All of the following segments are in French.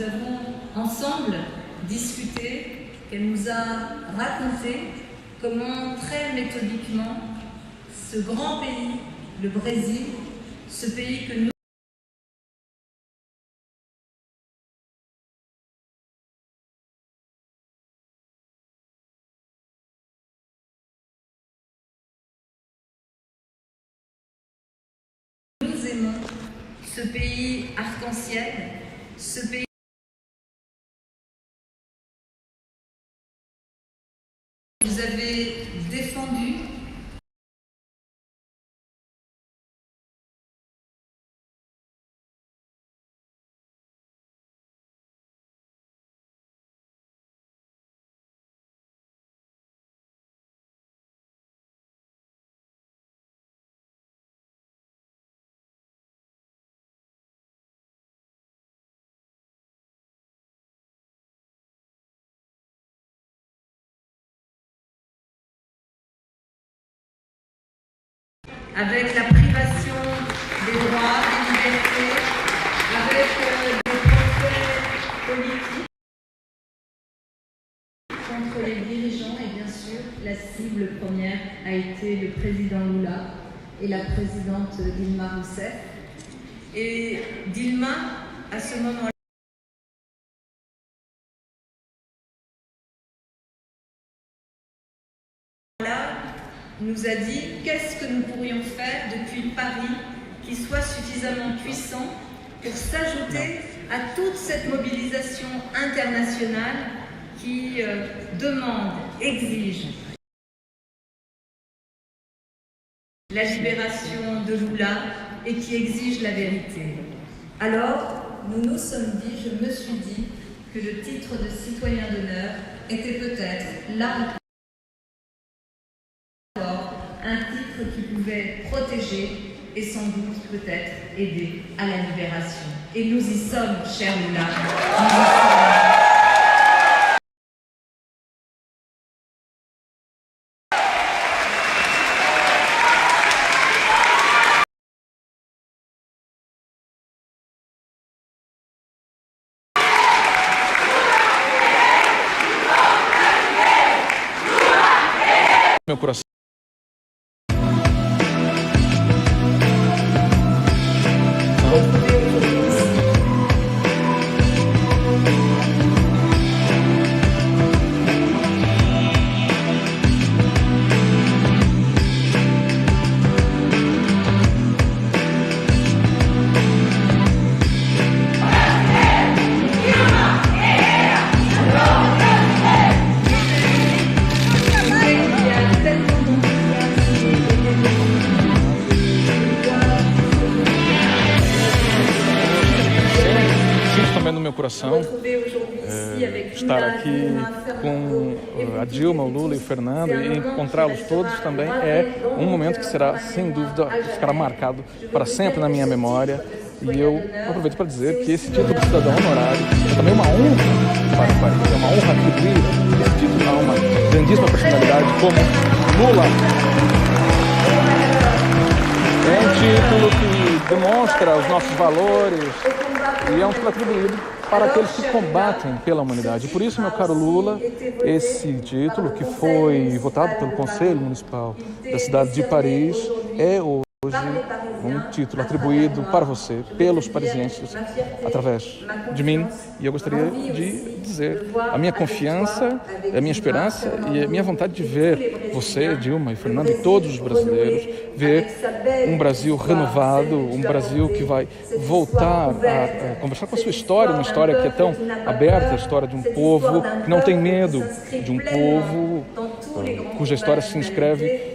nous avons ensemble discuté, qu'elle nous a raconté comment très méthodiquement ce grand pays, le Brésil, ce pays que nous aimons, ce pays arc-en-ciel, ce pays que vous avez défendu. Avec la privation des droits, des libertés, avec des procès politiques contre les dirigeants et bien sûr la cible première a été le président Lula et la présidente Dilma Rousseff. Et Dilma, à ce moment-là, nous a dit qu'est-ce que nous pourrions faire depuis Paris qui soit suffisamment puissant pour s'ajouter à toute cette mobilisation internationale qui demande, exige la libération de Lula et qui exige la vérité. Alors, nous nous sommes dit, je me suis dit, que le titre de citoyen d'honneur était peut-être là un titre qui pouvait protéger et sans doute peut-être aider à la libération. Et nous y sommes, cher Lula. Nous y sommes. Meu coração. No meu coração estar aqui com a Dilma, o Lula e o Fernando e encontrá-los todos também é um momento que será, sem dúvida, ficará marcado para sempre na minha memória. E eu aproveito para dizer que esse título de cidadão honorário é também uma honra para o país, é uma honra atribuir esse título a uma grandíssima personalidade como Lula. É um título que demonstra os nossos valores e é um título atribuído para aqueles que combatem pela humanidade. E por isso, meu caro Lula, esse título que foi votado pelo Conselho Municipal da cidade de Paris é hoje um título atribuído para você, pelos parisienses, através de mim. E eu gostaria de dizer a minha confiança, a minha esperança e a minha vontade de ver você, Dilma e Fernando e todos os brasileiros, ver um Brasil renovado, um Brasil que vai voltar a conversar com a sua história, uma história que é tão aberta, a história de um povo que não tem medo, de um povo cuja história se inscreve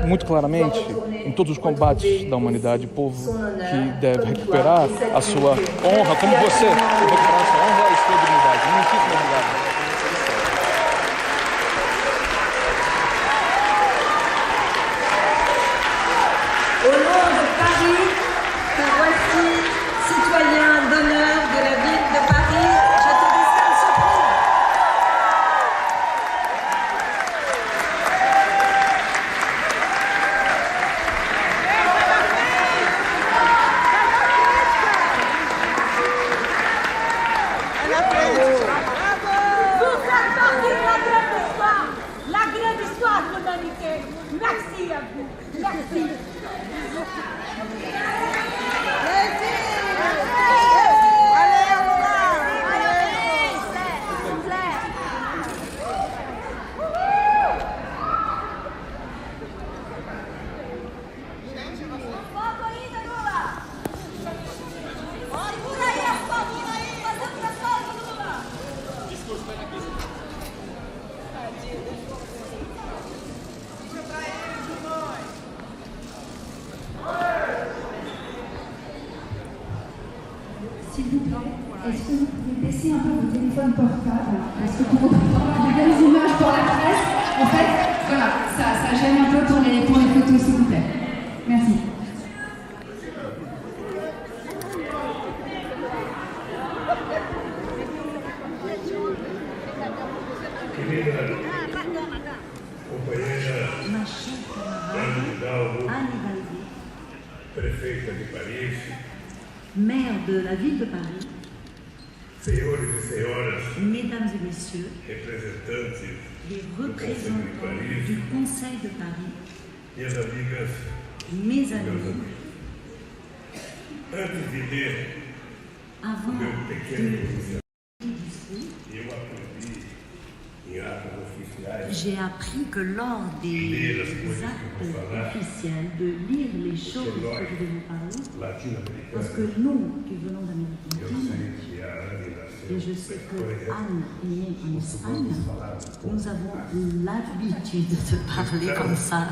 muito claramente em todos os combates da humanidade, povo que deve recuperar a sua honra, como você recuperar a sua honra e sua dignidade. Muitíssimo obrigado. Au nom de Paris, te voici citoyen d'honneur de la ville de Paris. Je te distingue ce prix. La grande histoire de l'humanité. Merci à vous. Merci. S'il vous plaît, est-ce que vous pouvez baisser un peu vos téléphones portables? Parce que pour avoir de belles images pour la presse, en fait, voilà, ça gêne un peu pour les photos, s'il vous plaît. Merci. Ma chère camarade Anne Hidalgo, prefeita de Paris, maire de la ville de Paris, senhores e senhoras, mesdames et messieurs, representantes les do Conselho de représentants Paris, du Conseil de Paris, minhas amigas, mes meus amis, amigos. Antes de ler avant o meu de pequeno discurso, discours, eu aprendi em atos oficiais j'ai appris que lors des actes officiels, de lire les choses que je vais vous parler, parce que latino-americanas, nous qui venons d'Amérique eu latine, sei que a Anne et nasceu, je sais que por exemplo, Anne est née en Espagne, falava nous avons l'habitude de parler comme ça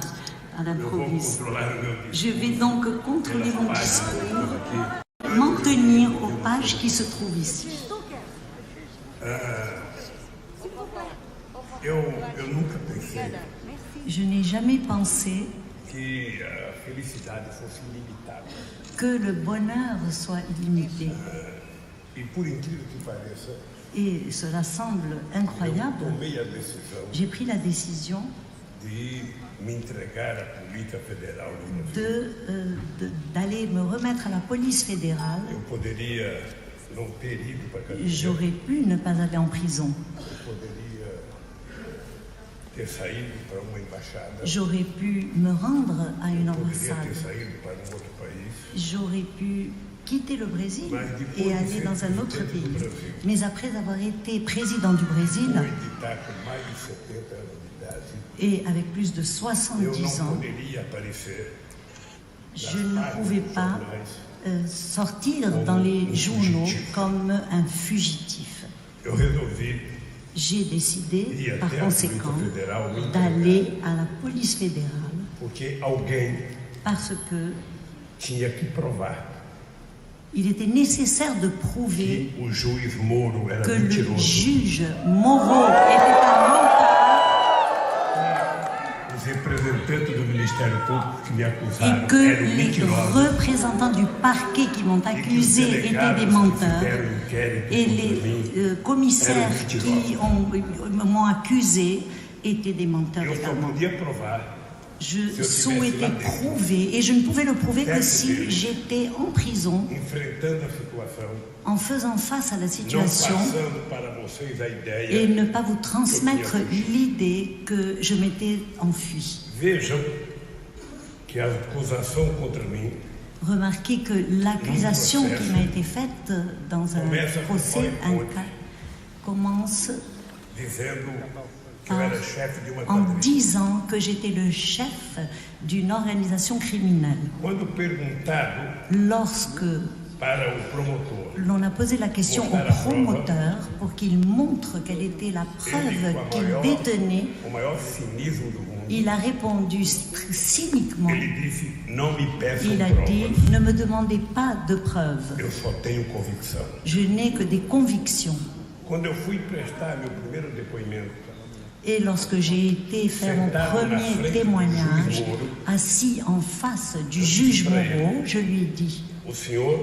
à eu vou l'improviste. controlar o meu Je discurso vais donc contrôler mon discours, m'en tenir aux pages qui se trouvent ici. Eu nunca pensei Je n'ai jamais pensé que a felicidade fosse ilimitada. que le bonheur soit illimité. E por incrível que pareça, Et cela semble eu incroyable. tomei a decisão J'ai pris la décision de me entregar à Polícia Federal de Minas. d'aller me remettre à la police fédérale. Eu poderia não ter ido para a cadeia, J'aurais pu ne pas aller en prison. eu poderia ter saído para uma embaixada, J'aurais pu me rendre à une eu poderia ambassade. ter saído para um outro país. J'aurais pu quitter le Brésil et aller dans un autre pays. Mais après avoir été président du Brésil Fui editar com mais de 70 anos de idade. et avec plus de Eu 70 não ans, poderia aparecer je ne pouvais pas sortir dans les journaux comme un fugitif. eu resolvi J'ai décidé, par conséquent, d'aller à la police fédérale porque alguém parce que tinha que provar il était nécessaire de prouver que o juiz Moro era que le mentiroso. juge Moreau était un menteur Os representantes do Ministério Público que me et acusaram que eram les mentirosos. représentants du parquet qui m'ont accusé étaient des menteurs et les commissaires qui m'ont accusé étaient des menteurs Eu só également. podia provar Je souhaitais prouver, et je ne pouvais le prouver que si j'étais en prison, enfrentando a situação, en faisant face à la não situation, passando para vocês a et ideia. ne pas vous transmettre l'idée que je m'étais enfui. Vejam que a acusação contra mim Remarquez que l'accusation qui m'a été faite dans un procès, un cas, commence dizendo que eu era chefe de uma en quadrilha. disant que j'étais le chef d'une organisation criminelle. Quando perguntado Lorsque para o promotor, l'on a posé la question au promoteur pour qu'il montre quelle était la preuve qu'il détenait, o maior cinismo do mundo, il a répondu cyniquement. ele disse: não me peçam Il a dit, provas, ne me demandez pas de preuves, eu só tenho convicção. je n'ai que des convictions. Quando eu fui prestar meu primeiro depoimento, Et lorsque j'ai été faire mon premier témoignage, assis en face du juge Moreau, je lui ai dit, o senhor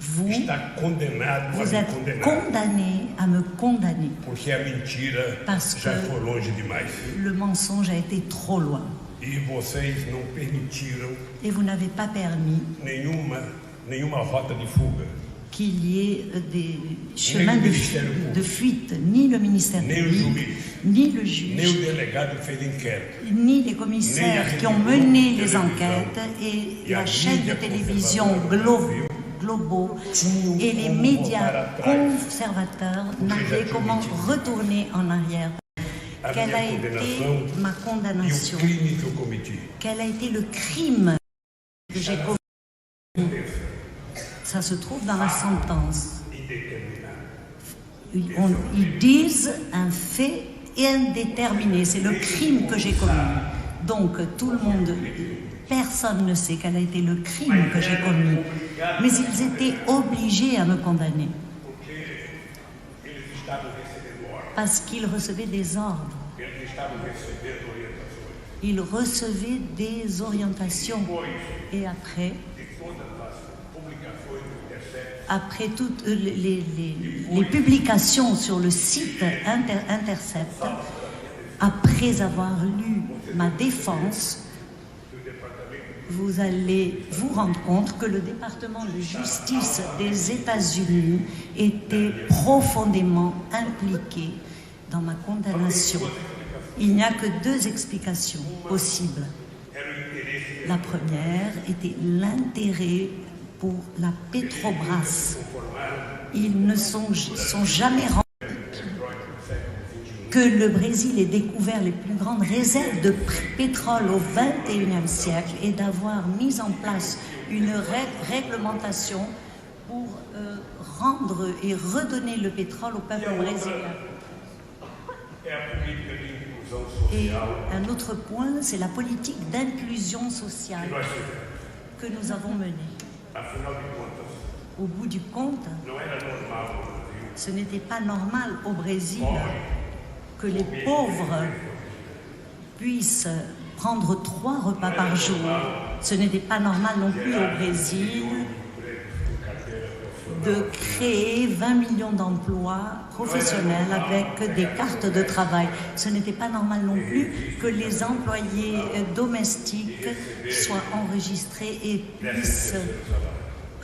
vous, está condenado a vous me êtes condenar, condamné à me condamner, porque a mentira Parce já que- foi longe demais. le mensonge a été trop loin. E vocês não permitiram Et vous n'avez pas permis nenhuma rota de fuga. qu'il y ait des chemins de fuite, ni le ministère public, ni le juge, ni les commissaires qui ont mené les enquêtes, et la chaîne de télévision globaux et les médias conservateurs n'avaient comment retourner en arrière. Quelle a été ma condamnation? Quel a été le crime que j'ai commis? Ça se trouve dans la sentence. Ils disent un fait indéterminé. C'est le crime que j'ai commis. Donc tout le monde, personne ne sait quel a été le crime que j'ai commis. Mais ils étaient obligés à me condamner. Parce qu'ils recevaient des ordres. Ils recevaient des orientations. Et après toutes les publications sur le site Intercept, après avoir lu ma défense, vous allez vous rendre compte que le département de justice des États-Unis était profondément impliqué dans ma condamnation. Il n'y a que deux explications possibles. La première était l'intérêt pour la Petrobras. Ils ne sont jamais rendus que le Brésil ait découvert les plus grandes réserves de pétrole au XXIe siècle et d'avoir mis en place une réglementation pour rendre et redonner le pétrole au peuple brésilien. Et un autre point, c'est la politique d'inclusion sociale que nous avons menée. Au bout du compte, ce n'était pas normal au Brésil que les pauvres puissent prendre 3 repas par jour. Ce n'était pas normal non plus au Brésil de créer 20 millions d'emplois professionnels avec des cartes de travail. Ce n'était pas normal non plus que les employés domestiques soient enregistrés et puissent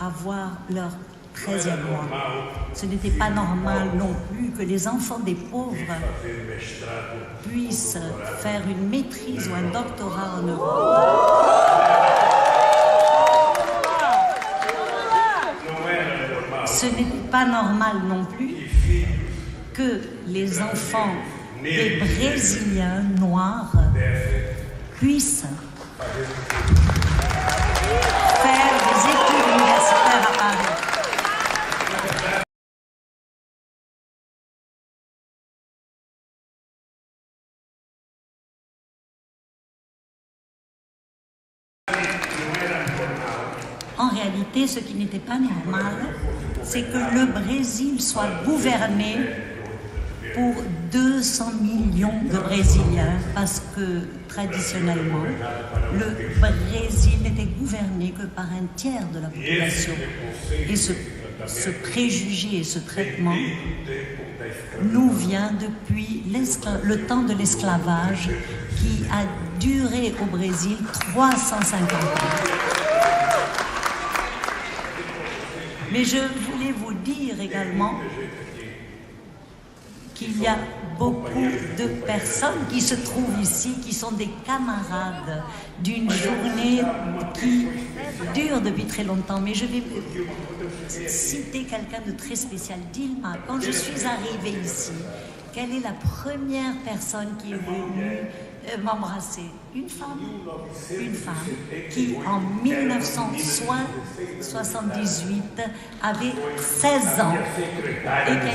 avoir leur 13e mois. Ce n'était pas normal non plus que les enfants des pauvres puissent faire une maîtrise ou un doctorat en Europe. Ce n'était pas normal non plus que les enfants des Brésiliens noirs puissent faire des études universitaires à Paris. En réalité, ce qui n'était pas normal, c'est que le Brésil soit gouverné pour 200 millions de Brésiliens, parce que traditionnellement, le Brésil n'était gouverné que par un tiers de la population. Et ce préjugé et ce traitement nous vient depuis le temps de l'esclavage qui a duré au Brésil 350 ans. Mais je voulais vous dire également qu'il y a beaucoup de personnes qui se trouvent ici, qui sont des camarades d'une journée qui dure depuis très longtemps. Mais je vais citer quelqu'un de très spécial. Dilma, quand je suis arrivée ici, quelle est la première personne qui est venue m'embrasser? Une femme qui en 1978 avait 16 ans et qui a été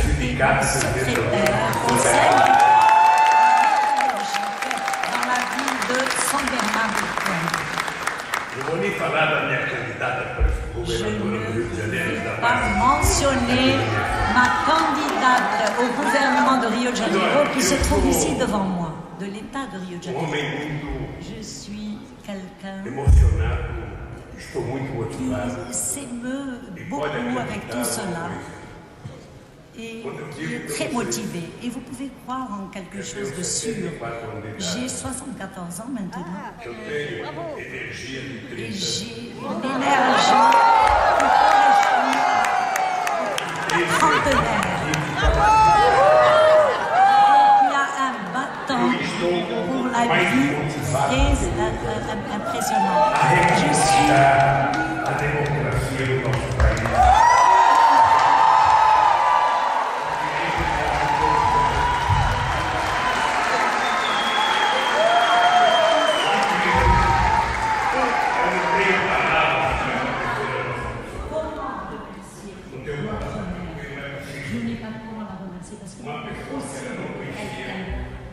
secrétaire au sein dans la ville de São Bernardo do Campo. Je ne vais pas mentionner ma candidate au gouvernement de Rio de Janeiro qui se trouve ici devant moi, de l'État de Rio de Janeiro. Je suis quelqu'un qui s'émeut beaucoup avec tout cela et qui est très motivé. Et vous pouvez croire en quelque chose de sûr. J'ai 74 ans maintenant et j'ai une énergie qui correspond trentenaire. Il y a un bâton pour la vie très impressionnant. Je suis a democracia do nosso país.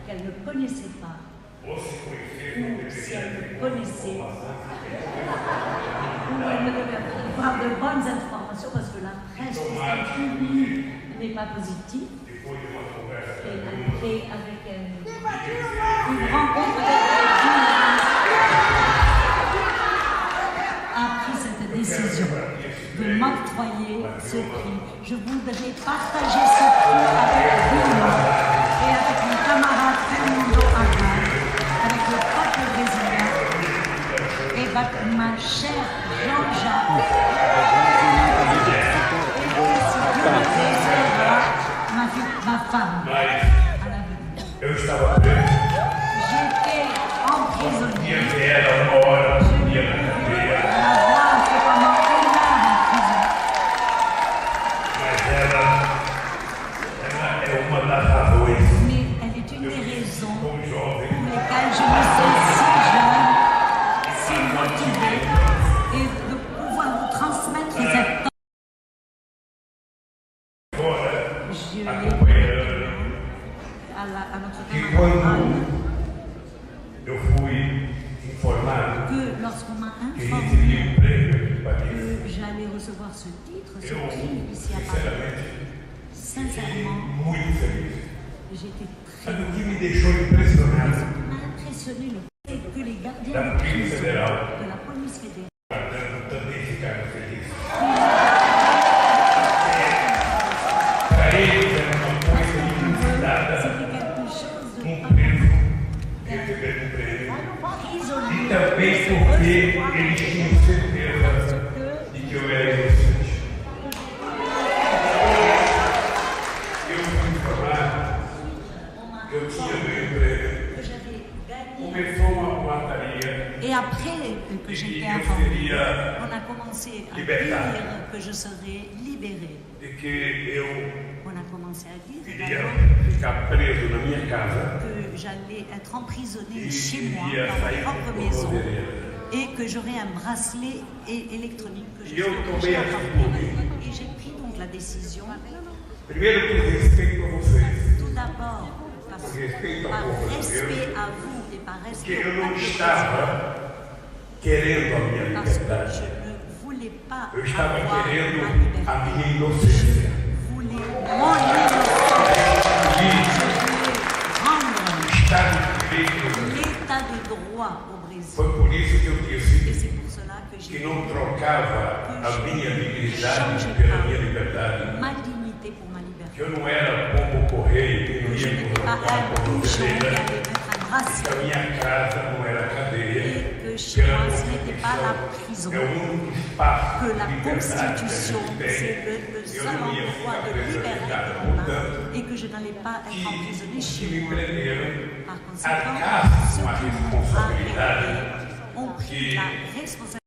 Qu'elle ne connaissait pas, ou si elle ne connaissait, ou elle ne devait avoir de bonnes informations parce que la presse n'est pas positive. Et avec une rencontre a pris cette décision de m'octroyer ce prix. Je voudrais partager ce prix avec vous et avec mon camarade Fernando Haddad, avec le peuple brésilien et avec ma chère Jean-Jacques. Et si Dieu le plaît, ma femme à l'avenir. J'étais emprisonnée. Mais elle est une des raisons pour lesquelles je me sens si jeune, si motivée, et de pouvoir vous transmettre cette je l'ai à notre camarade que lorsqu'on m'a informé que j'allais recevoir ce titre, ce prix ici à Paris, sincèrement, j'étais très impressionné le fait que les gardiens de prison de la police fédérale c'était quelque chose de prisonnier. E também porque eles tinham certeza de que eu era inocente. Eu fui informado que eu tinha meu emprego. Começou uma boataria. Et après que j'étais informé, on a commencé à dire que je serais libéré. De que eu On a commencé à dire iria ficar preso na minha casa. que j'allais être emprisonné chez moi, dans ma propre maison, et que j'aurais un bracelet électronique que je serais obligé à porter. Et j'ai pris donc la décision, Primeiro, por respeito a vocês. tout d'abord, par respect à vous et par Que respect eu au não peuple estava querendo a minha parce que liberdade. je ne voulais pas Eu estava avoir querendo ma a liberté. minha inocência. Je voulais mon innocence. Je voulais rendre Estado de direito. l'état de droit au Brésil. Foi por isso que eu Et disse c'est pour cela que que j'ai não trocava a minha dignidade pela minha liberdade. ma dignité pour ma liberté. Que eu não era pombo correio que não Je ia n'étais pas colocar un uma bouchon qui tornozeleira. allait mettre un Que a bracelet minha casa não era cadeia. et que chez moi ce n'était pas la prison. É o único espaço Que de la liberdade que a Constitution, gente c'est tem. le Eu seul não ia endroit ficar de preso liberté aqui, qu'on a portanto, et que je n'allais pas être emprisonné que chez me moi. prenderam Par conséquent, arcassem ceux com a qui m'ont responsabilidade arrêté ont pris la responsabilité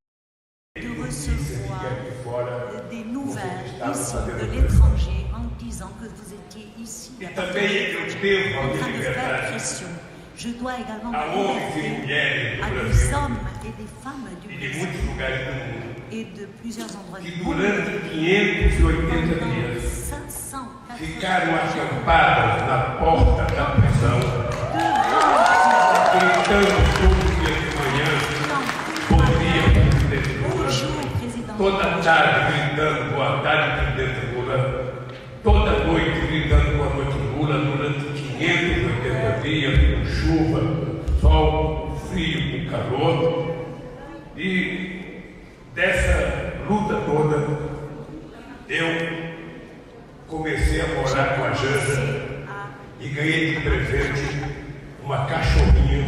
de recevoir aqui fora. des nouvelles ici de l'étranger en disant que vous étiez ici E também eu devo a en minha train de faire liberdade pression. Je dois également a homens e liberté mulheres do à des Brasil hommes et des femmes du e de Brésil muitos lugares do mundo et de plusieurs endroits que du monde. durante 580 Pendant dias 580 ficaram acampadas na porta da prisão, gritando todo dia de manhã, bom dia, presidente Lula. Bonjour, président. Toda tarde gritando boa tarde, presidente Lula. Toda noite gritando boa noite, Lula, durante 580 dias, com chuva, sol, com frio, com calor. E dessa luta toda, eu comecei a morar com a Janja e ganhei de presente uma cachorrinha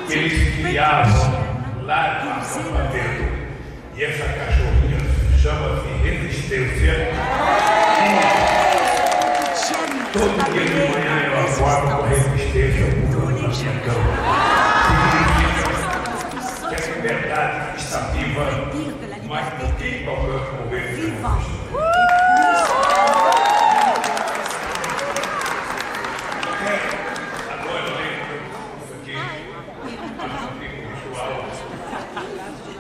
que eles criavam lá no acampamento. E essa cachorrinha chama-se Resistência. Todo dia de manhã eu acordo com resistência por uma cama. Significa que a liberdade está viva mais do que em qualquer outro momento. Agora eu lembro isso aqui,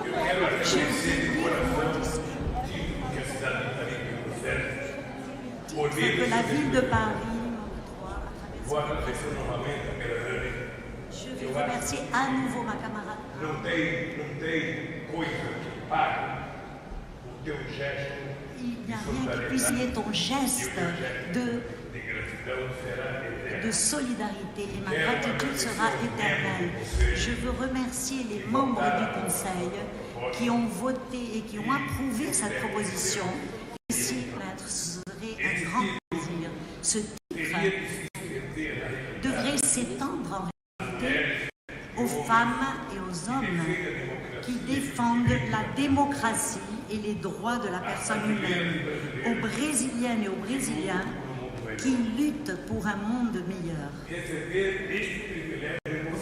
eu quero agradecer de coração que a cidade de Paris me processa. Que la ville de Paris, Vou agradecer novamente a Melanie. je vais remercier à nouveau ma camarade. Não tem coisa que pague o teu gesto Il n'y a de rien qui puisse solidariedade. lier ton geste De gratidão será eterno. de solidarité et ma gratitude sera éternelle. Je veux remercier les membres du Conseil qui ont voté et qui ont approuvé cette proposition. Ici, maître, ce serait un grand plaisir. Ce titre devrait s'étendre en réalité aux femmes et aux hommes qui défendent la démocratie et les droits de la personne humaine, aux Brésiliennes et aux Brésiliens qui luttent pour un monde meilleur.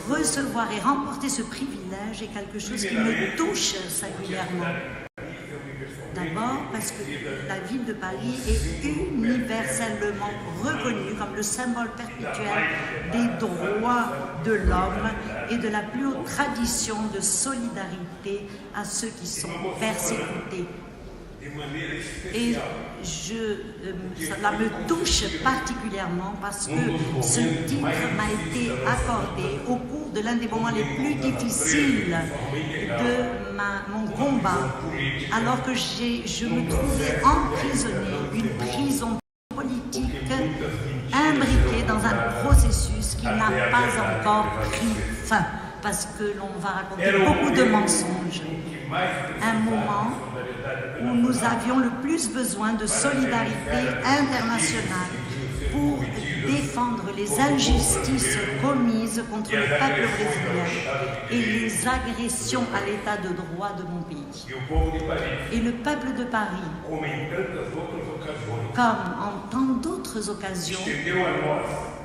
Recevoir et remporter ce privilège est quelque chose qui me touche singulièrement. D'abord parce que la ville de Paris est universellement reconnue comme le symbole perpétuel des droits de l'homme et de la plus haute tradition de solidarité à ceux qui sont persécutés. Et cela me touche particulièrement parce que ce titre m'a été accordé au cours de l'un des moments les plus difficiles de mon combat, alors que je me trouvais emprisonnée, une prison politique imbriquée dans un processus qui n'a pas encore pris fin, parce que l'on va raconter beaucoup de mensonges. Un moment où nous avions le plus besoin de solidarité internationale pour défendre les injustices commises contre le peuple brésilien et les agressions à l'état de droit de mon pays. Et le peuple de Paris, comme en tant d'autres occasions,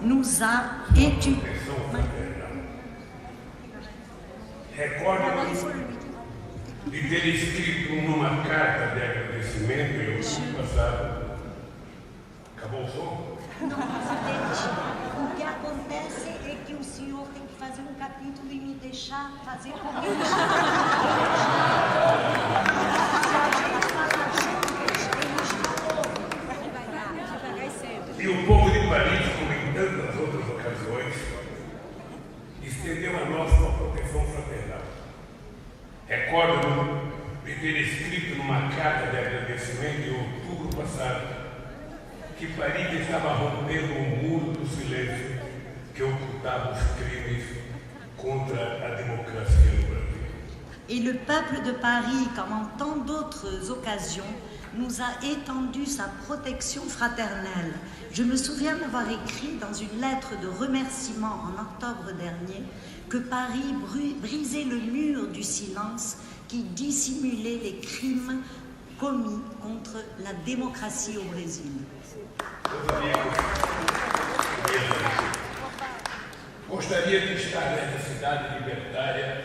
nous a étudié. De ter escrito numa carta de agradecimento em outubro passado. Acabou o som? Não, presidente, o que acontece é que o senhor tem que fazer um capítulo e me deixar fazer comigo. E o povo de Paris, como em tantas outras ocasiões, estendeu a nós uma proteção fraternal. Recordo-me de ter escrito numa carta de agradecimento em outubro passado que Paris estava rompendo o muro do silêncio que ocultava os crimes contra a democracia no Brasil. Et le peuple de Paris, comme en tant d'autres occasions, nous a étendu sa protection fraternelle. Je me souviens d'avoir écrit dans une lettre de remerciement en octobre dernier que Paris brisait le mur du silence qui dissimulait les crimes commis contre la démocratie au Brésil. Gostaria de estar nessa cidade libertária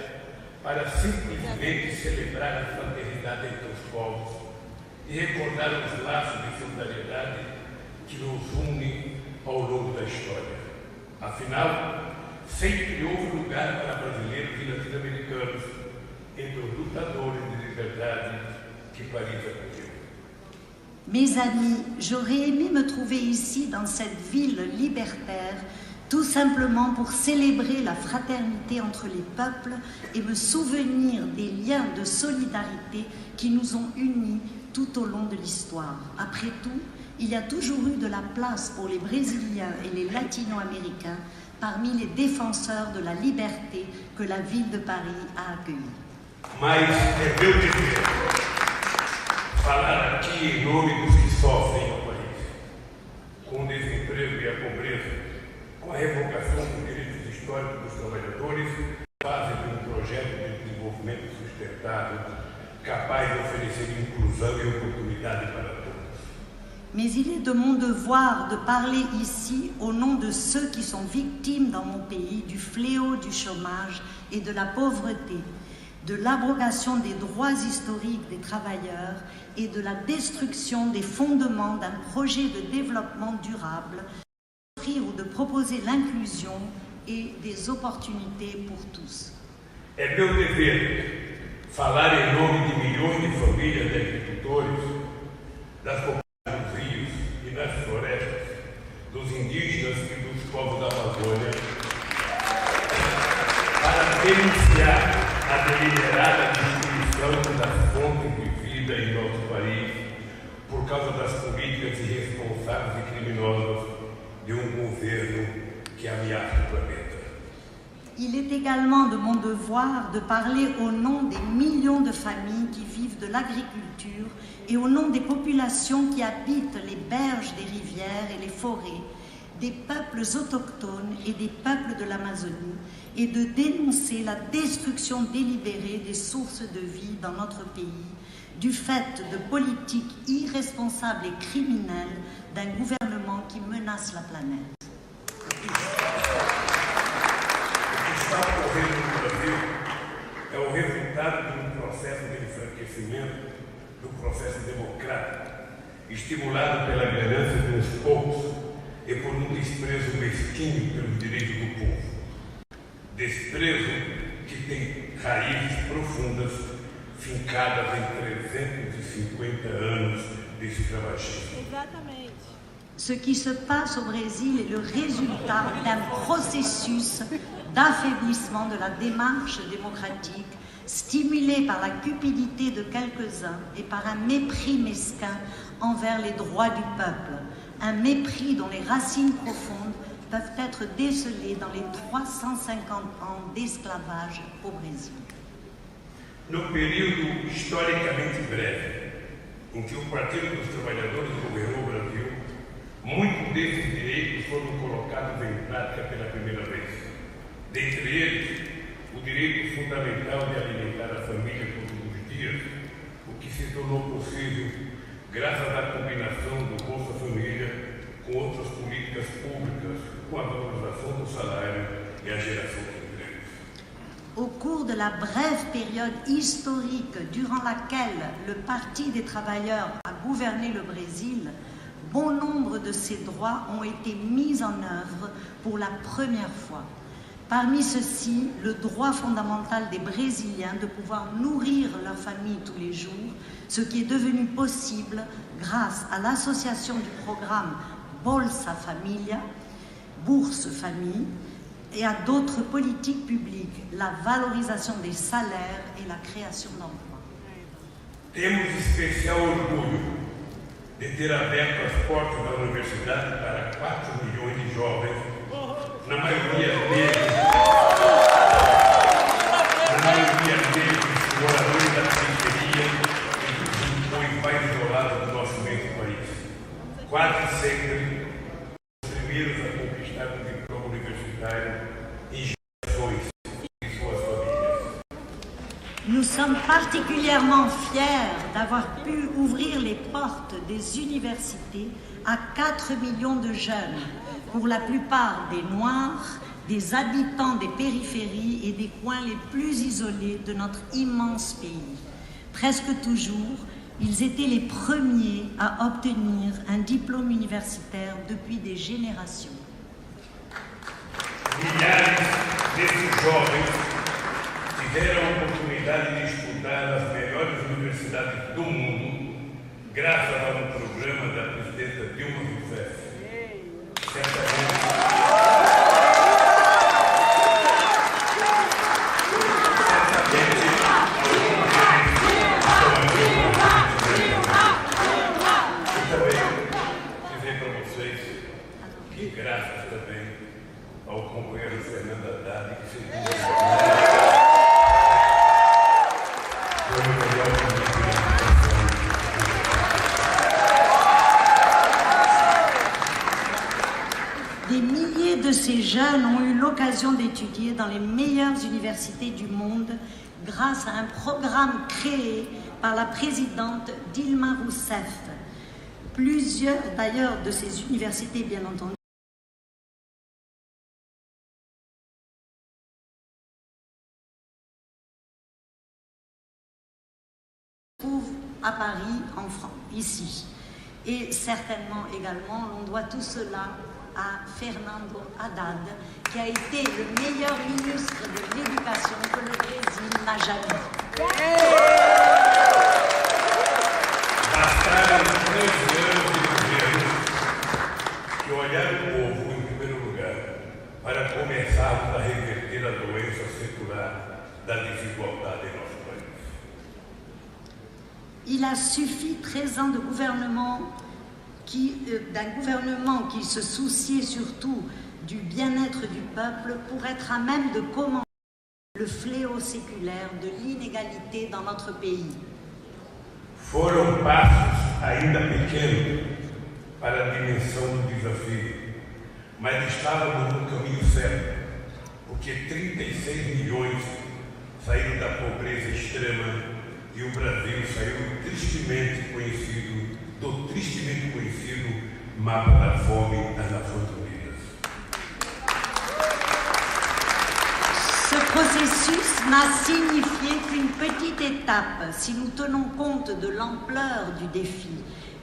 para simplesmente celebrar a fraternidade entre os povos e recordar os laços de solidariedade que nos unem ao longo da história. Afinal, sempre houve lugar para brasileiros e latino-americanos entre os lutadores de liberdade que Paris acolheu. Mes amis, j'aurais aimé me trouver ici, dans cette ville libertaire, tout simplement pour célébrer la fraternité entre les peuples et me souvenir des liens de solidarité qui nous ont unis tout au long de l'histoire. Après tout, il y a toujours eu de la place pour les Brésiliens et les Latino-Américains parmi les défenseurs de la liberté que la ville de Paris a accueillis. Mas é meu dever falar aqui em nome dos que sofrem no país, com o desemprego e a pobreza, com a revogação dos direitos históricos dos trabalhadores, base de um projeto de desenvolvimento sustentável, capaz de oferecer inclusão e oportunidade para todos. Mais il est de mon devoir de parler ici au nom de ceux qui sont victimes dans mon pays du fléau du chômage et de la pauvreté, de l'abrogation des droits historiques des travailleurs et de la destruction des fondements d'un projet de développement durable, ou de proposer l'inclusion et des opportunités pour tous. É meu dever falar em nome de milhões de famílias de agricultores, das comunidades dos rios e das florestas, dos indígenas e dos povos da Amazônia, para denunciar a deliberada destruição das fontes de vida em nosso país por causa das políticas irresponsáveis e criminosas de governo qui ameace le planète. Il est également de mon devoir de parler au nom des millions de familles qui vivent de l'agriculture et au nom des populations qui habitent les berges des rivières et les forêts, des peuples autochtones et des peuples de l'Amazonie, et de dénoncer la destruction délibérée des sources de vie dans notre pays, du fait de politiques irresponsables et criminelles d'un gouvernement qui menace la planète. O que está ocorrendo no Brasil é o resultado de processo de enfraquecimento do processo democrático, estimulado pela ganância de uns poucos e por desprezo mesquinho pelos direitos do povo. Desprezo que tem raízes profundas, fincadas em 350 anos de escravagismo. Exatamente. Ce qui se passe au Brésil est le résultat d'un processus d'affaiblissement de la démarche démocratique, stimulé par la cupidité de quelques-uns et par un mépris mesquin envers les droits du peuple, un mépris dont les racines profondes peuvent être décelées dans les 350 ans d'esclavage au Brésil. No período historicamente breve em que o Partido dos Trabalhadores governou o Brasil, muitos desses direitos foram colocados em prática pela primeira vez. Dentre eles, o direito fundamental de alimentar a família todos os dias, o que se tornou possível graças à combinação do Bolsa Família com outras políticas públicas, com a valorização do salário e a geração de empregos. Au cours de la brève période historique durant laquelle le Parti des travailleurs a gouverné le Brésil, bon nombre de ces droits ont été mis en œuvre pour la première fois. Parmi ceux-ci, le droit fondamental des Brésiliens de pouvoir nourrir leur famille tous les jours, ce qui est devenu possible grâce à l'association du programme Bolsa Família, Bourse Famille, et à d'autres politiques publiques, la valorisation des salaires et la création d'emplois. Temos especial orgulho de ter aberto as portas da universidade para 4 milhões de jovens, na maioria deles moradores da periferia e mais isolados do nosso mesmo país. Quase sempre os primeiros a conquistar um diploma universitário em gerações de suas famílias. Nous sommes particulièrement fiers d'avoir pu ouvrir les portes des universités à 4 millions de jeunes, pour la plupart des Noirs, des habitants des périphéries et des coins les plus isolés de notre immense pays. Presque toujours, ils étaient les premiers à obtenir un diplôme universitaire depuis des générations. Milhares desses jovens tiveram a oportunidade de estudar nas melhores universidades do mundo, graças a um programa da presidenta Dilma Rousseff. Graças também ao companheiro Fernando Haddad, que se Des milliers de ces jeunes ont eu l'occasion d'étudier dans les meilleures universités du monde grâce à un programme créé par la présidente Dilma Rousseff. Plusieurs d'ailleurs de ces universités, bien entendu, à Paris, en France, ici. Et certainement également, on doit tout cela à Fernando Haddad, qui a été le meilleur ministre de l'éducation que le Brésil n'a jamais eu. Bastaram 13 anos de governo que olharam o povo em primeiro lugar para começarmos a reverter a doença secular da desigualdade em nosso país. Il a suffi 13 ans de gouvernement d'un gouvernement qui se souciait surtout du bien-être du peuple pour être à même de commander le fléau séculaire de l'inégalité dans notre pays. Foram passos ainda pequenos para a dimensão do desafio, mas estávamos no caminho certo, porque 36 milhões saíram da pobreza extrema e o Brasil saiu tristemente conhecido mapa da fome das Nações Unidas. Ce processus n'a signifié qu'une petite étape si nous tenons compte de l'ampleur du défi,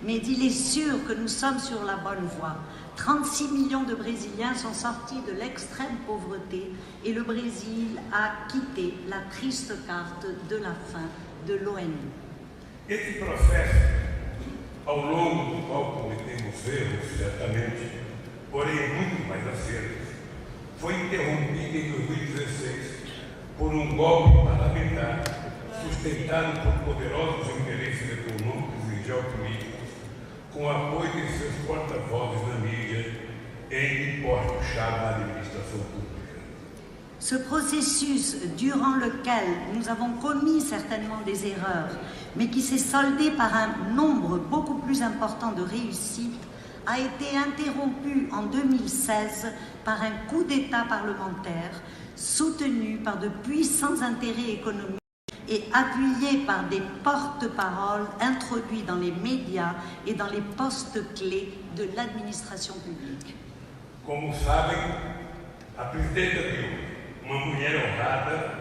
mais il est sûr que nous sommes sur la bonne voie. 36 millions de Brésiliens sont sortis de l'extrême pauvreté et le Brésil a quitté la triste carte de la faim de l'ONU. Esse processo, ao longo do qual cometemos erros, certamente, porém muito mais acertos, foi interrompido em 2016 por golpe parlamentar sustentado por poderosos interesses econômicos e geopolíticos, com o apoio de seus porta-vozes na mídia em porte-chave da administração pública. Ce processus durant lequel nous avons commis certainement des erreurs, mais qui s'est soldé par un nombre beaucoup plus important de réussites, a été interrompu en 2016 par un coup d'État parlementaire soutenu par de puissants intérêts économiques et appuyé par des porte-paroles introduits dans les médias et dans les postes clés de l'administration publique. Como sabem, a presidenta Dilma, uma mulher honrada,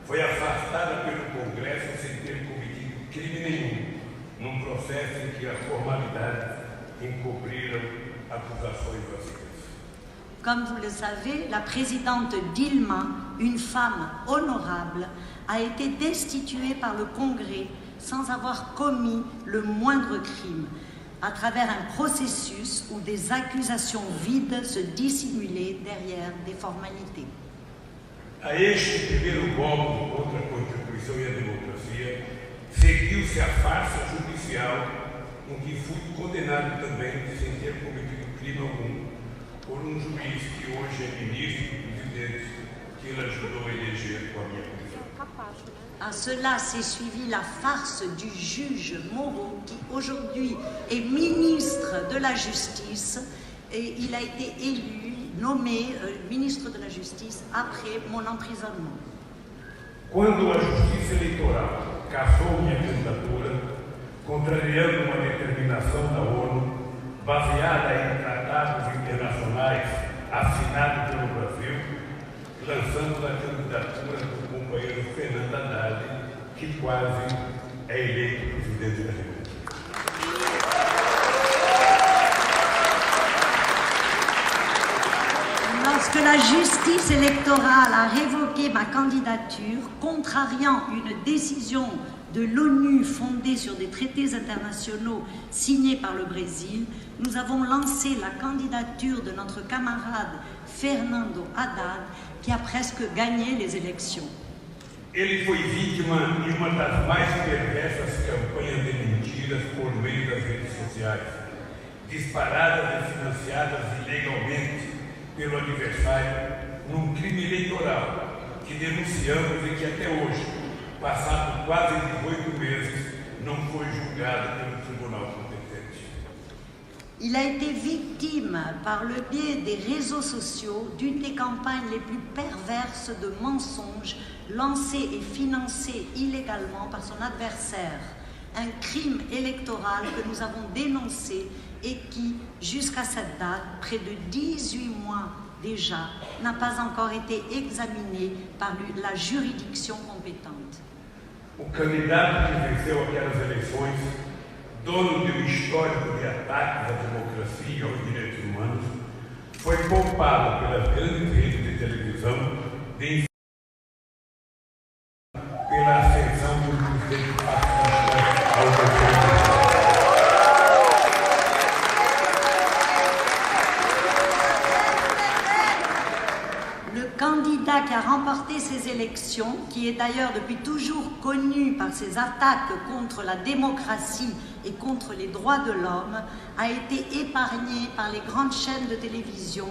foi afastada pelo Congresso sem ter cometido crime nenhum, num processo em que as formalidades encobriram acusações vazias. Comme vous le savez, la présidente Dilma, une femme honorable, a été destituée par le Congrès sans avoir commis le moindre crime, à travers un processus où des accusations vides se dissimulaient derrière des formalités. A este primeiro golpe contra a Constituição e a democracia, seguiu-se a farsa judicial em que fui condenado também sem ter cometido crime algum por juiz que hoje é ministre do presidente que ele ajudou a eleger com a minha prisão. À cela s'est suivi la farce du juge Moro qui aujourd'hui est ministre de la Justice et il a été élu, nommé ministre de la Justice après mon emprisonnement. Quando a Justiça Eleitoral cassou minha candidatura, contrariando uma determinação da ONU baseada em tratados internacionais assinados pelo Brasil, lançamos a candidatura do companheiro Fernando Haddad, que quase é eleito presidente da República. Lorsque la justice électorale a révoqué ma candidature, contrariant une décision de l'ONU fondée sur des traités internationaux signés par le Brésil, nous avons lancé la candidature de notre camarade Fernando Haddad, qui a presque gagné les élections. Ele foi vítima de uma das mais perversas campanhas de mentiras por meio das redes sociais, disparadas e financiadas ilegalmente pelo adversário num crime eleitoral que denunciamos e que até hoje, passados quase 18 meses, não foi julgado pelo tribunal competente. Il a été victime, par le biais des réseaux sociaux, d'une des campagnes les plus perverses de mensonges lancées et financées illégalement par son adversaire, un crime électoral que nous avons dénoncé et qui, jusqu'à cette date, près de 18 mois déjà, n'a pas encore été examiné par la juridiction compétente. O candidato que venceu aquelas eleições, dono de um histórico de ataques à democracia e aos direitos humanos, foi poupado pelas grandes redes de televisão pela ascensão do presidente fascista ao governo. Le candidat qui a remporté ces élections, qui est d'ailleurs depuis toujours connu par ses attaques contre la démocratie et contre les droits de l'homme, a été épargné par les grandes chaînes de télévision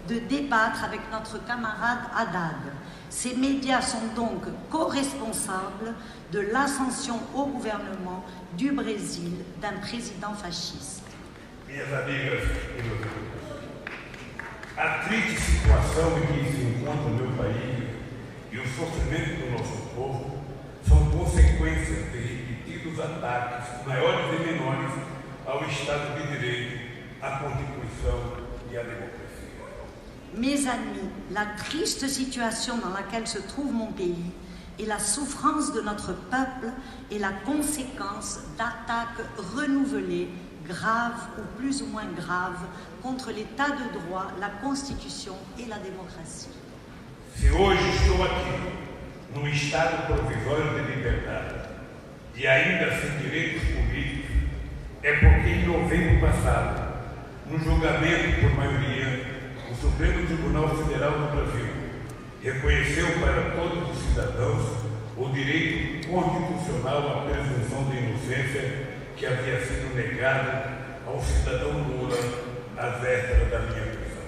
de débattre avec notre camarade Haddad. Ces médias sont donc co-responsables de l'ascension au gouvernement du Brésil d'un président fasciste. Minhas amigas e meus amigos, a triste situação em que se encontra o meu país e o sofrimento do nosso povo são consequências de repetidos ataques, maiores e menores, ao Estado de Direito, à Constituição e à democracia. Mes amis, la triste situation dans laquelle se trouve mon pays et la souffrance de notre peuple est la conséquence d'attaques renouvelées, graves ou plus ou moins graves, contre l'état de droit, la Constitution et la démocratie. Se hoje estou aqui, num estado provisório de liberdade e ainda sem direitos políticos, é porque em novembro passado, no julgamento por maioria, o Supremo Tribunal Federal do Brasil reconheceu para todos os cidadãos o direito constitucional à presunção de inocência que havia sido negado ao cidadão Lula à véspera da minha prisão.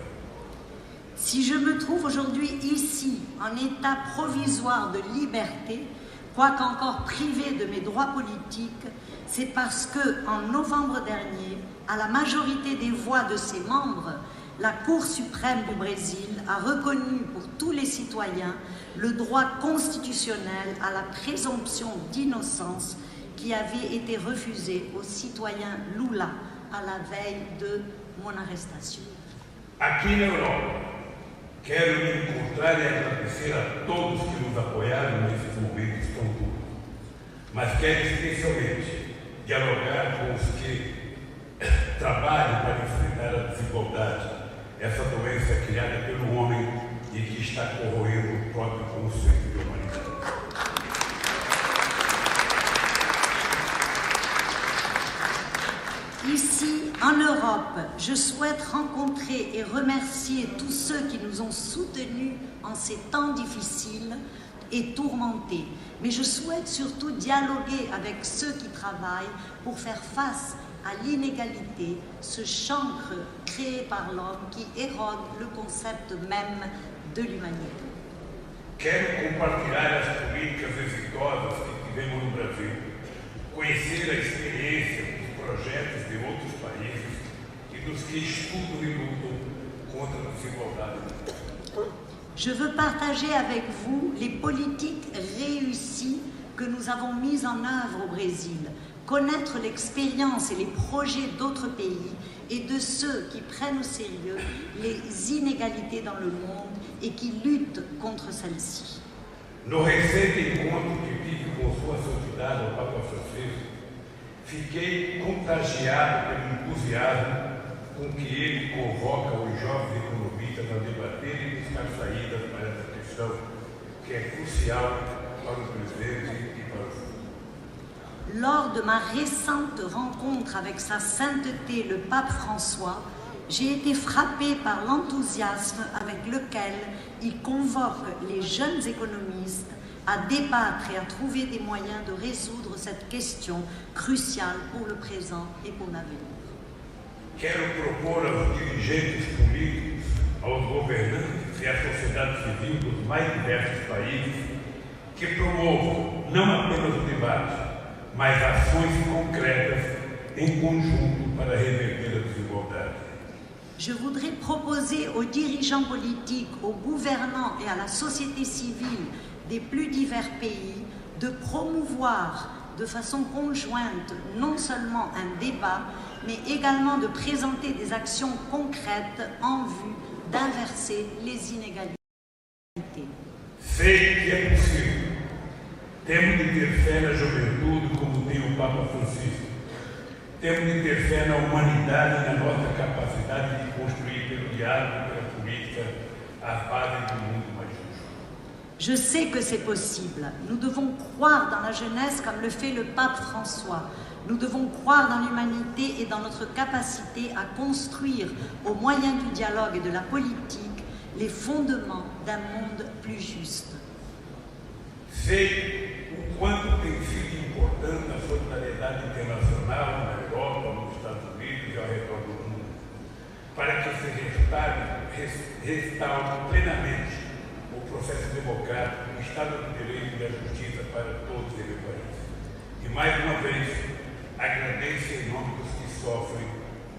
Si je me trouve aujourd'hui ici, en état provisoire de liberté, quoique encore privé de mes droits politiques, c'est parce que, en novembre dernier, à la majorité des voix de ses membres, la Cour suprême du Brésil a reconnu pour tous les citoyens le droit constitutionnel à la présomption d'innocence qui avait été refusé au citoyen Lula à la veille de mon arrestation. Aqui na Europa, quero me encontrar e agradecer a todos que nos apoiaram nesses momentos tão duros, mas quero especialmente dialogar com os que trabalham para enfrentar a desigualdade, essa doença criada pelo homem e que está corroendo o próprio conceito de humanidade. Ici, en Europe, je souhaite rencontrer et remercier tous ceux qui nous ont soutenus en ces temps difficiles et tourmentés. Mais je souhaite surtout dialoguer avec ceux qui travaillent pour faire face à l'inégalité, ce chancre créé par l'homme qui érode le concept même de l'humanité. Quero compartilhar as políticas exitosas que tivemos no Brasil, conhecer a experiência dos projetos de outros países e dos que estudam e lutam contra a desigualdade. Je veux partager avec vous les politiques réussies que nous avons mises en œuvre au Brésil, connaître l'expérience et les projets d'autres pays et de ceux qui prennent au sérieux les inégalités dans le monde et qui luttent contre celles-ci. No recente encontro que tive com Sua Santidade, o Papa Francisco, fiquei contagiado pelo entusiasmo com que ele convoca os jovens economistas a debater e buscar saídas para essa questão, que é crucial para o presente e para o futuro. Lors de ma récente rencontre avec Sa Sainteté le Pape François, j'ai été frappée par l'enthousiasme avec lequel il convoque les jeunes économistes à débattre et à trouver des moyens de résoudre cette question cruciale pour le présent et pour l'avenir. Quero propor aos dirigentes políticos, aos governantes e à sociedade civil dos mais diversos países que promovam não apenas o debate, mas ações concretas em conjunto para reverter a desigualdade. Je voudrais proposer aux dirigeants politiques, aux gouvernants et à la société civile des plus divers pays de promouvoir de façon conjointe non seulement un débat, mais également de présenter des actions concrètes en vue d'inverser les inégalités. Sei que é possível. Temos de ter fé na juventude, como tem o Papa Francisco. Temos de ter fé na humanidade e na nossa capacidade de construir pelo diálogo, pela política, as bases do mundo mais justo. Je sais que c'est possible. Nous devons croire dans la jeunesse comme le fait le pape François. Nous devons croire dans l'humanité et dans notre capacité à construire, au moyen du dialogue et de la politique, les fondements d'un monde plus juste. Sei o quanto tem sido importante a solidariedade internacional na Europa, nos Estados Unidos e ao redor do mundo, para que se restaure plenamente o processo democrático, o Estado de Direito e a justiça para todos e meu país. E mais uma vez, agradeço em nome dos que sofrem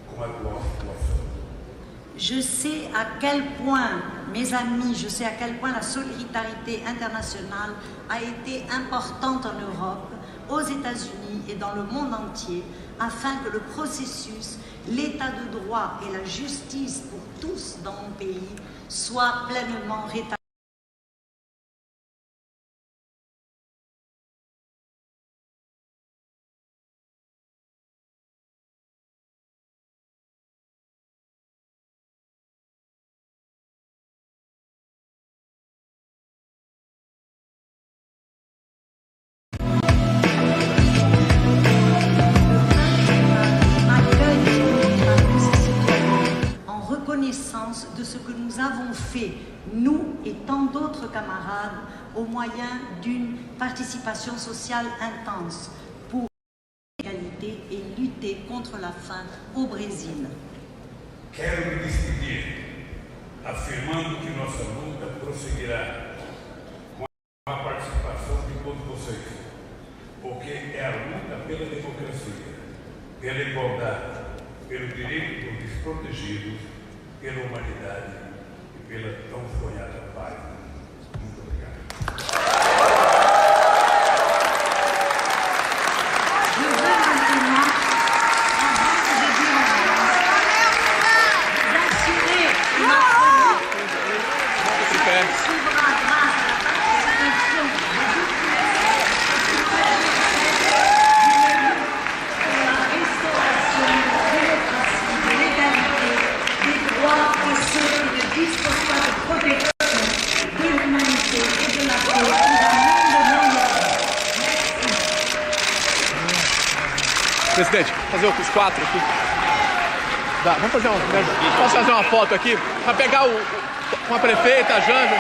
com a atual situação. Je sais à quel point, mes amis, je sais à quel point la solidarité internationale a été importante en Europe, aux États-Unis et dans le monde entier, afin que le processus, l'état de droit et la justice pour tous dans mon pays soient pleinement rétablis. De ce que nous avons fait, nous et tant d'autres camarades, au moyen d'une participation sociale intense pour l'égalité et lutter contre la faim au Brésil. Quero me despedir, afirmando que nossa luta prosseguirá com a participação de todos vocês, porque é a luta pela democracia, pela igualdade, pelo direito dos desprotegidos, pela humanidade e pela tão sonhada paz. Muito obrigado. Je veux maintenant, avant de dire d'assurer notre suivra grâce à la participation de la restauration de la démocratie, de l'égalité, des droits de ceux qui ne disposent pas de protection, de l'humanité et de la paix pour un monde meilleur. Presidente, fazer os quatro aqui. Dá, vamos fazer uma. Posso fazer uma foto aqui? Para pegar com a prefeita, a Janja,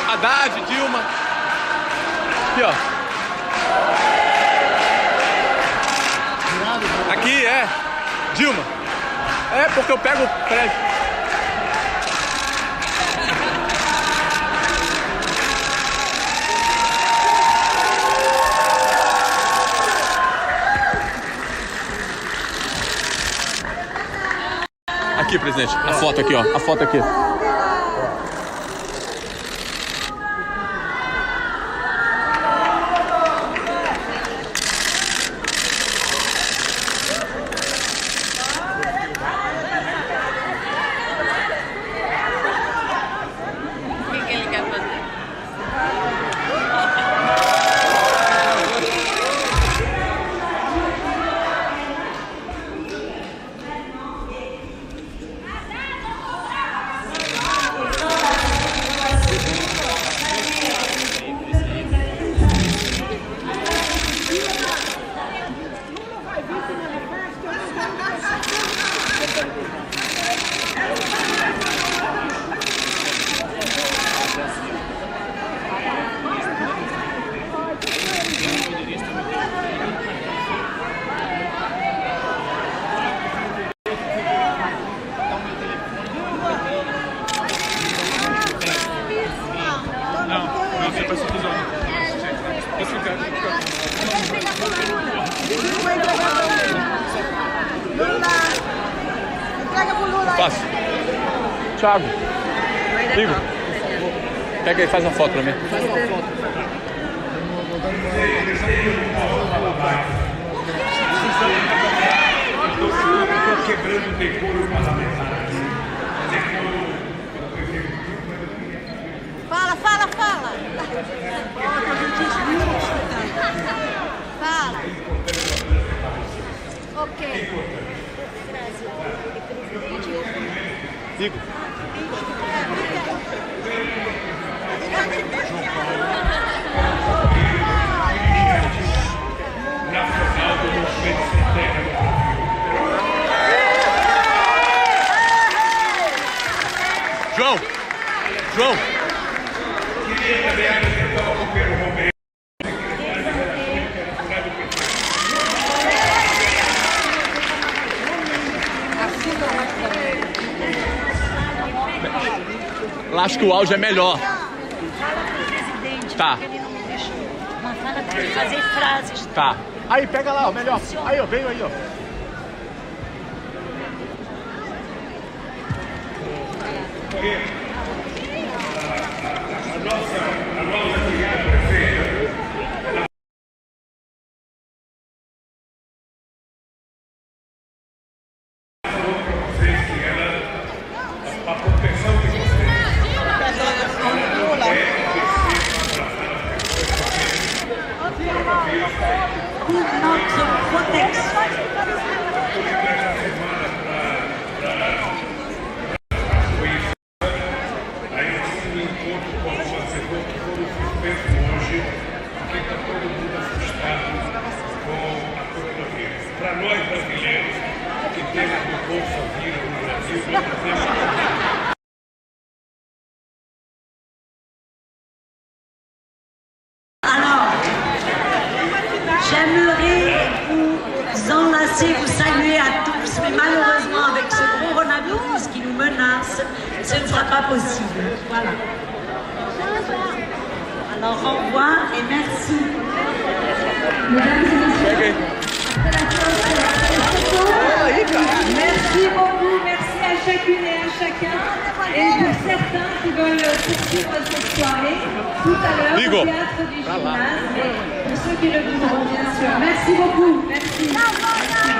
Haddad, Dilma. Aqui, ó. Aqui é Dilma. É porque eu pego o prédio. Aqui, presidente, a foto aqui, ó, a foto aqui. Fácil. Thiago, liga. Pega aí, faz uma foto pra mim. Faz uma foto. Estou quebrando o decoro parlamentar. Fala, fala, fala. Fala. Ok. Digo. Nacional do Movimento Sem Terra no Brasil. João! Queria também apresentar o Romero Romero. Lá acho que o áudio é melhor. Fala pro presidente, Tá. porque ele não me deixou. Mas fala pra ele fazer frases. Tá. Aí, pega lá, ó, melhor. Aí, ó, veio aí, ó. A nossa querida prefeita, ela falou para vocês que a proteção de vocês, ela não é Por nossa proteção. aí eu tive um encontro com algumas pessoas que foram suspensos hoje, porque está todo mundo assustado com a coronavírus. Para nós brasileiros que temos o Bolsa Vírus no Brasil, nós temos Alors, j'aimerais vous enlacer, vous saluer à tous, mais malheureusement avec ce coronavirus qui nous menace, ce ne sera pas possible. Voilà. Alors au revoir et merci. Mesdames et messieurs, Merci beaucoup, merci à chacune et à chacun. Et pour certains qui veulent poursuivre cette soirée, tout à l'heure au théâtre du gymnase, et pour ceux qui le voudront bien sûr. Merci beaucoup, merci.